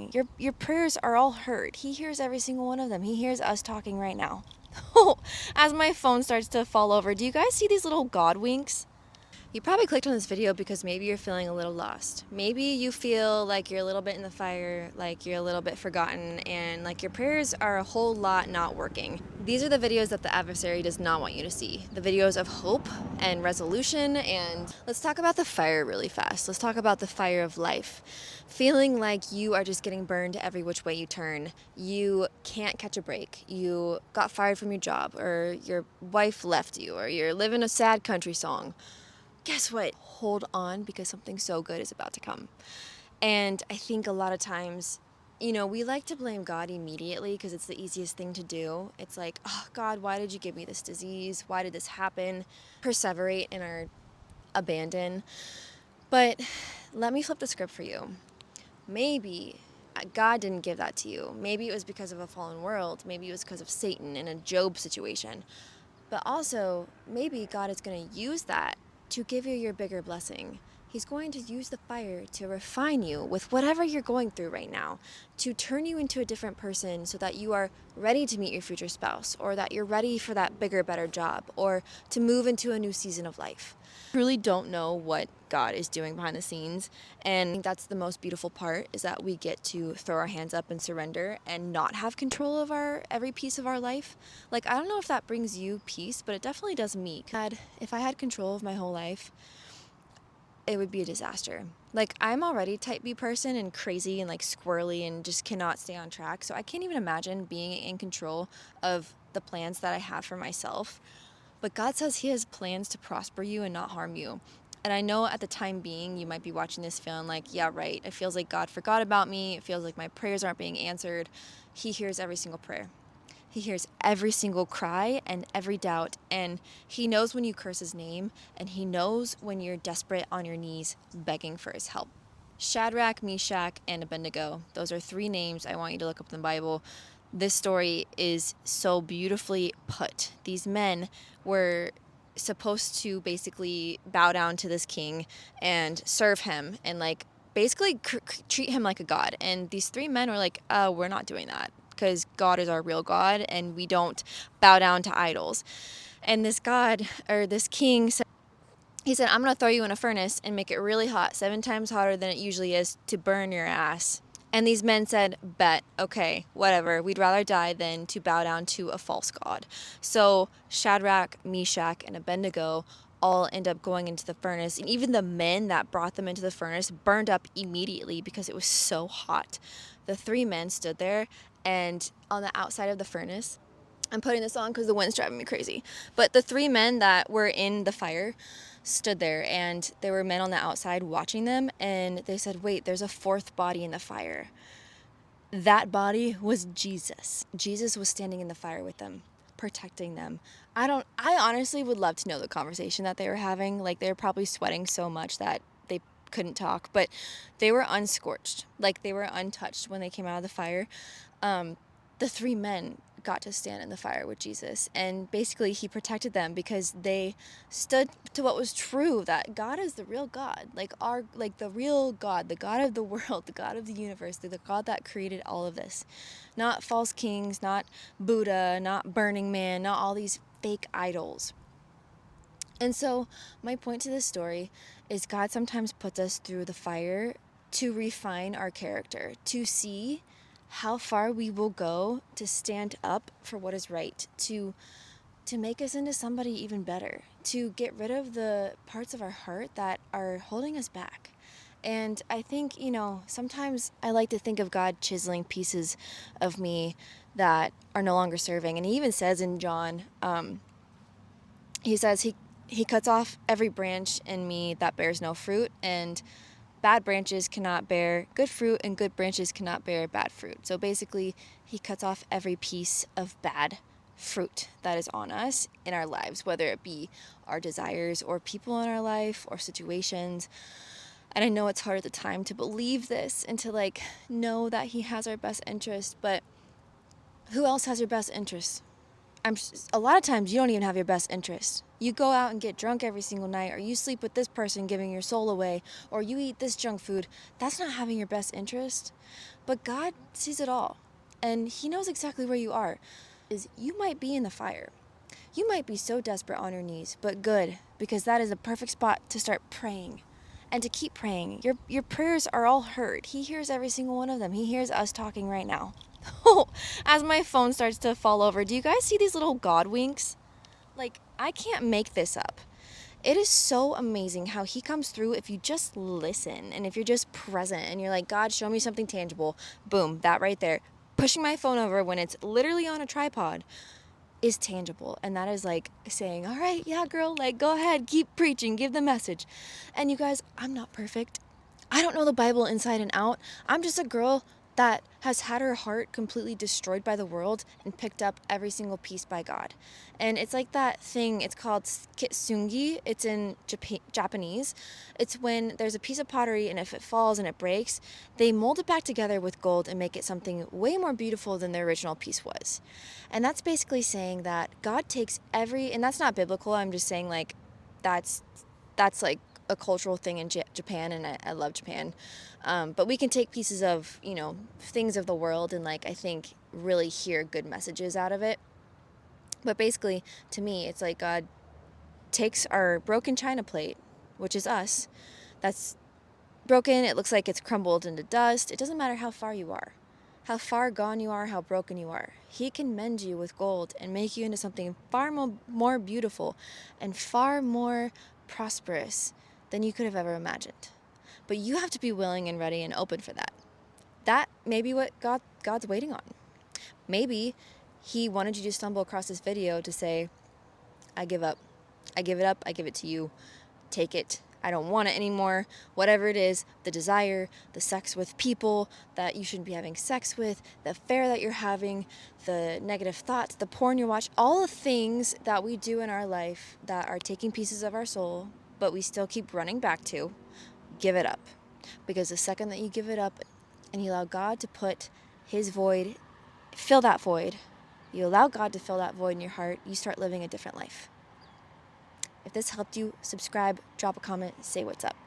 listening. Your prayers are all heard. He hears every single one of them. He hears us talking right now. As my phone starts to fall over, do you guys see these little God winks? You probably clicked on this video because maybe you're feeling a little lost. Maybe you feel like you're a little bit in the fire, like you're a little bit forgotten, and like your prayers are a whole lot not working. These are the videos that the adversary does not want you to see. The videos of hope and resolution. And let's talk about the fire really fast. Let's talk about the fire of life. Feeling like you are just getting burned every which way you turn. You can't catch a break. You got fired from your job, or your wife left you, or you're living a sad country song. Guess what? Hold on, because something so good is about to come. And I think a lot of times, we like to blame God immediately because it's the easiest thing to do. It's like, oh, God, why did you give me this disease? Why did this happen? Perseverate in our abandon. But let me flip the script for you. Maybe God didn't give that to you. Maybe it was because of a fallen world. Maybe it was because of Satan in a Job situation. But also, maybe God is going to use that to give you your bigger blessing. He's going to use the fire to refine you with whatever you're going through right now, to turn you into a different person so that you are ready to meet your future spouse, or that you're ready for that bigger, better job, or to move into a new season of life. I really don't know what God is doing behind the scenes, and I think that's the most beautiful part, is that we get to throw our hands up and surrender and not have control of every piece of our life. Like, I don't know if that brings you peace, but it definitely does me. If I had control of my whole life, it would be a disaster. Like, I'm already type B person and crazy and like squirrely and just cannot stay on track. So I can't even imagine being in control of the plans that I have for myself. But God says He has plans to prosper you and not harm you. And I know at the time being, you might be watching this feeling like, yeah, right. It feels like God forgot about me. It feels like my prayers aren't being answered. He hears every single prayer. He hears every single cry and every doubt, and He knows when you curse His name, and He knows when you're desperate on your knees begging for His help. Shadrach, Meshach, and Abednego. Those are 3 names I want you to look up in the Bible. This story is so beautifully put. These men were supposed to basically bow down to this king and serve him and like basically treat him like a god. And these 3 men were like, we're not doing that, because God is our real God and we don't bow down to idols. And this God, or this king, said, I'm going to throw you in a furnace and make it really hot, 7 times hotter than it usually is, to burn your ass. And these men said, bet, okay, whatever. We'd rather die than to bow down to a false god. So Shadrach, Meshach, and Abednego all end up going into the furnace. And even the men that brought them into the furnace burned up immediately because it was so hot. The 3 men stood there, and on the outside of the furnace, I'm putting this on because the wind's driving me crazy. But the 3 men that were in the fire stood there, and there were men on the outside watching them, and they said, wait, there's a 4th body in the fire. That body was Jesus. Jesus was standing in the fire with them, protecting them. I honestly would love to know the conversation that they were having. Like, they were probably sweating so much that they couldn't talk, but they were unscorched. Like, they were untouched when they came out of the fire. The 3 men got to stand in the fire with Jesus, and basically He protected them because they stood to what was true, that God is the real God, like the real God, the God of the world, the God of the universe, the God that created all of this. Not false kings, not Buddha, not Burning Man, not all these fake idols. And so my point to this story is God sometimes puts us through the fire to refine our character, to see how far we will go to stand up for what is right, to make us into somebody even better, to get rid of the parts of our heart that are holding us back. And I think, sometimes I like to think of God chiseling pieces of me that are no longer serving. And He even says in John, He says he cuts off every branch in me that bears no fruit, and bad branches cannot bear good fruit, and good branches cannot bear bad fruit. So basically, He cuts off every piece of bad fruit that is on us in our lives, whether it be our desires or people in our life or situations. And I know it's hard at the time to believe this and to know that He has our best interest, but who else has your best interest? A lot of times you don't even have your best interest. You go out and get drunk every single night, or you sleep with this person giving your soul away, or you eat this junk food. That's not having your best interest. But God sees it all, and He knows exactly where you are. You might be in the fire. You might be so desperate on your knees, but good, because that is a perfect spot to start praying and to keep praying. Your prayers are all heard. He hears every single one of them. He hears us talking right now. As my phone starts to fall over, do you guys see these little God winks? Like, I can't make this up. It is so amazing how He comes through if you just listen and if you're just present and you're like, God, show me something tangible. Boom, that right there. Pushing my phone over when it's literally on a tripod is tangible. And that is like saying, all right, yeah, girl, like, go ahead, keep preaching, give the message. And you guys, I'm not perfect. I don't know the Bible inside and out. I'm just a girl that has had her heart completely destroyed by the world and picked up every single piece by God. And it's like that thing, it's called kitsungi. It's in Japanese. It's when there's a piece of pottery and if it falls and it breaks, they mold it back together with gold and make it something way more beautiful than the original piece was. And that's basically saying that God takes and that's not biblical, I'm just saying like that's like a cultural thing in Japan, and I love Japan. But we can take pieces of, things of the world and, like, I think really hear good messages out of it. But basically, to me, it's like God takes our broken china plate, which is us, that's broken, it looks like it's crumbled into dust. It doesn't matter how far you are, how far gone you are, how broken you are. He can mend you with gold and make you into something far more beautiful and far more prosperous than you could have ever imagined. But you have to be willing and ready and open for that. That may be what God's waiting on. Maybe He wanted you to stumble across this video to say, I give up. I give it up. I give it to you. Take it. I don't want it anymore. Whatever it is, the desire, the sex with people that you shouldn't be having sex with, the affair that you're having, the negative thoughts, the porn you watch, all the things that we do in our life that are taking pieces of our soul, but we still keep running back to, give it up. Because the second that you give it up and you allow God to put His void, fill that void, you allow God to fill that void in your heart, you start living a different life. If this helped you, subscribe, drop a comment, say what's up.